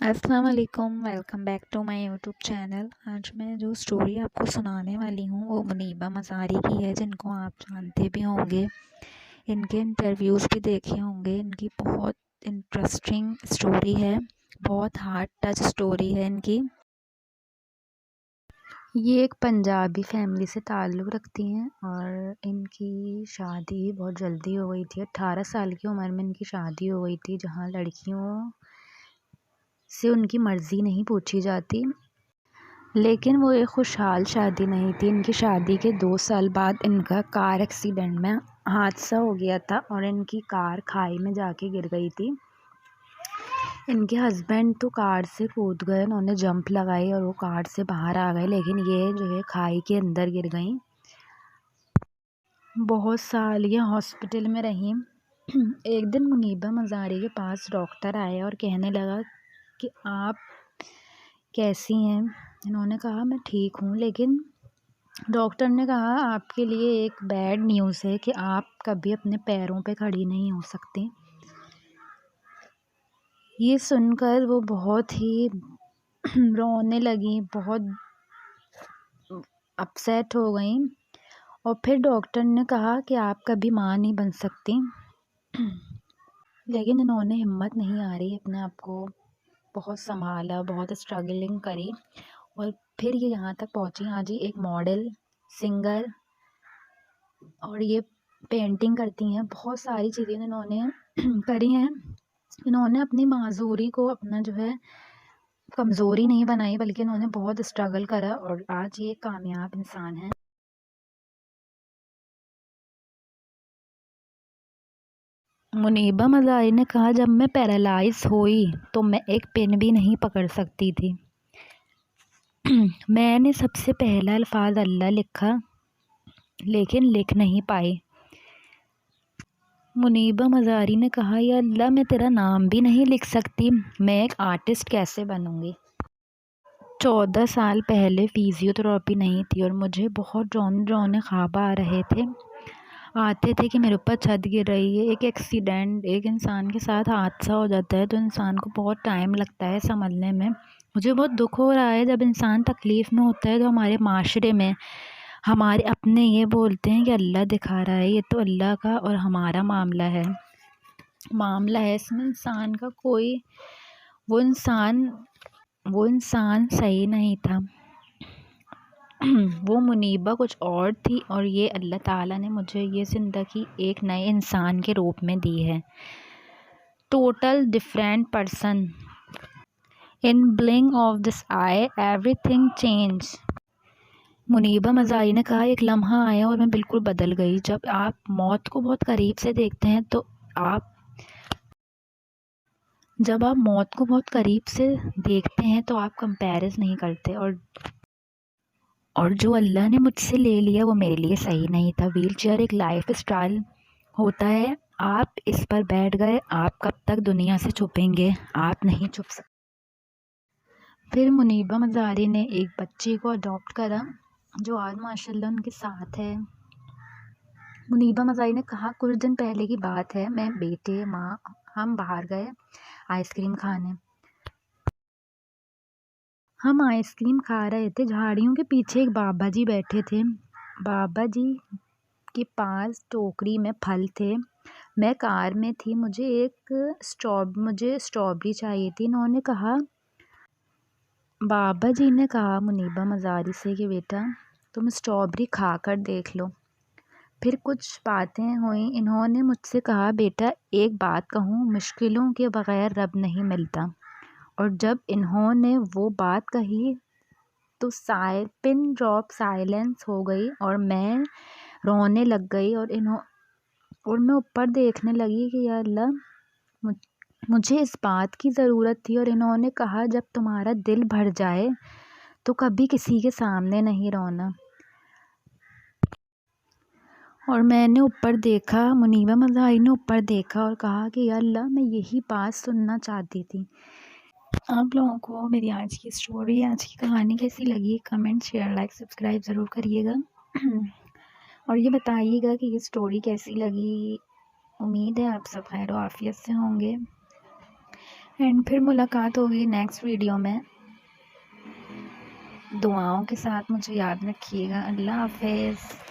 अस्सलाम वालेकुम, welcome back to my YouTube channel. आज मैं जो स्टोरी आपको सुनाने वाली हूँ वो मुनीबा मज़ारी की है, जिनको आप जानते भी होंगे। इनके इंटरव्यूज़ भी देखे होंगे। इनकी बहुत इंटरेस्टिंग स्टोरी है, बहुत हार्ट टच स्टोरी है इनकी। ये एक पंजाबी फैमिली से ताल्लुक़ रखती हैं और इनकी शादी बहुत जल्दी हो गई थी। 18 साल की उम्र में इनकी शादी हो गई थी, जहाँ लड़कियों से उनकी मर्ज़ी नहीं पूछी जाती। लेकिन वो एक खुशहाल शादी नहीं थी। इनकी शादी के 2 साल बाद इनका कार एक्सीडेंट में हादसा हो गया था और इनकी कार खाई में जाके गिर गई थी। इनके हस्बैंड तो कार से कूद गए, उन्होंने जंप लगाई और वो कार से बाहर आ गए, लेकिन ये जो है खाई के अंदर गिर गई। बहुत साल ये हॉस्पिटल में रहीं। एक दिन मुनीबा मज़ारी के पास डॉक्टर आया और कहने लगा कि आप कैसी हैं। इन्होंने कहा मैं ठीक हूँ, लेकिन डॉक्टर ने कहा आपके लिए एक बैड न्यूज़ है कि आप कभी अपने पैरों पे खड़ी नहीं हो सकती। ये सुनकर वो बहुत ही रोने लगी, बहुत अपसेट हो गई। और फिर डॉक्टर ने कहा कि आप कभी माँ नहीं बन सकती। लेकिन इन्होंने हिम्मत नहीं आ रही, अपने आप को बहुत संभाला, बहुत स्ट्रगलिंग करी और फिर ये यहाँ तक पहुँची। हाँ जी, एक मॉडल, सिंगर और ये पेंटिंग करती हैं। बहुत सारी चीज़ें इन्होंने करी हैं। इन्होंने अपनी माजूरी को अपना जो है कमज़ोरी नहीं बनाई, बल्कि इन्होंने बहुत स्ट्रगल करा और आज ये कामयाब इंसान है। मुनीबा मज़ारी ने कहा जब मैं पैरालाइज हुई तो मैं एक पेन भी नहीं पकड़ सकती थी। मैंने सबसे पहला अल्फाज अल्लाह लिखा, लेकिन लिख नहीं पाई। मुनीबा मज़ारी ने कहा या अल्लाह, मैं तेरा नाम भी नहीं लिख सकती, मैं एक आर्टिस्ट कैसे बनूंगी। 14 साल पहले फिजियोथेरेपी नहीं थी और मुझे बहुत रोने ख्वाब आ रहे थे। आते थे कि मेरे ऊपर छत गिर रही है। एक एक्सीडेंट, एक इंसान के साथ हादसा हो जाता है तो इंसान को बहुत टाइम लगता है संभलने में। मुझे बहुत दुख हो रहा है जब इंसान तकलीफ़ में होता है तो हमारे माशरे में हमारे अपने ये बोलते हैं कि अल्लाह दिखा रहा है। ये तो अल्लाह का और हमारा मामला है। इसमें इंसान का कोई वो इंसान सही नहीं था। वो मुनीबा कुछ और थी और ये अल्लाह ताला ने मुझे ये ज़िंदगी एक नए इंसान के रूप में दी है। Total different person. In blink of this eye everything change. Muniba Mazari ने कहा एक लम्हा आया और मैं बिल्कुल बदल गई। जब आप मौत को बहुत करीब से देखते हैं तो आप कंपैरिज़ नहीं करते। और जो अल्लाह ने मुझसे ले लिया वो मेरे लिए सही नहीं था। व्हीलचेयर एक लाइफ स्टाइल होता है, आप इस पर बैठ गए, आप कब तक दुनिया से छुपेंगे, आप नहीं छुप सकते। फिर मुनीबा मज़ारी ने एक बच्चे को अडॉप्ट करा जो आज माशाल्लाह उनके साथ है। मुनीबा मज़ारी ने कहा कुछ दिन पहले की बात है, मैं, बेटे, माँ, हम बाहर गए आइसक्रीम खाने। हम आइसक्रीम खा रहे थे, झाड़ियों के पीछे एक बाबा जी बैठे थे। बाबा जी के पास टोकरी में फल थे। मैं कार में थी, मुझे स्ट्रॉबेरी चाहिए थी। बाबा जी ने कहा मुनीबा मज़ारी से कि बेटा तुम स्ट्रॉबेरी खा कर देख लो। फिर कुछ बातें हुई। इन्होंने मुझसे कहा बेटा एक बात कहूँ, मुश्किलों के बग़ैर रब नहीं मिलता। और जब इन्होंने वो बात कही तो पिन ड्रॉप साइलेंस हो गई और मैं रोने लग गई और मैं ऊपर देखने लगी कि या अल्लाह, मुझे इस बात की ज़रूरत थी। और इन्होंने कहा जब तुम्हारा दिल भर जाए तो कभी किसी के सामने नहीं रोना। और मैंने ऊपर देखा, मुनीबा मज़ारी ने ऊपर देखा और कहा कि या अल्लाह, मैं यही बात सुनना चाहती थी। आप लोगों को मेरी आज की स्टोरी, आज की कहानी कैसी लगी? कमेंट, शेयर, लाइक, सब्सक्राइब ज़रूर करिएगा। और ये बताइएगा कि ये स्टोरी कैसी लगी। उम्मीद है आप सब खैर आफियत से होंगे। اینڈ پھر ملاقات ہوگی نیکسٹ ویڈیو میں. دعاؤں کے ساتھ مجھے یاد رکھیے گا. اللہ حافظ.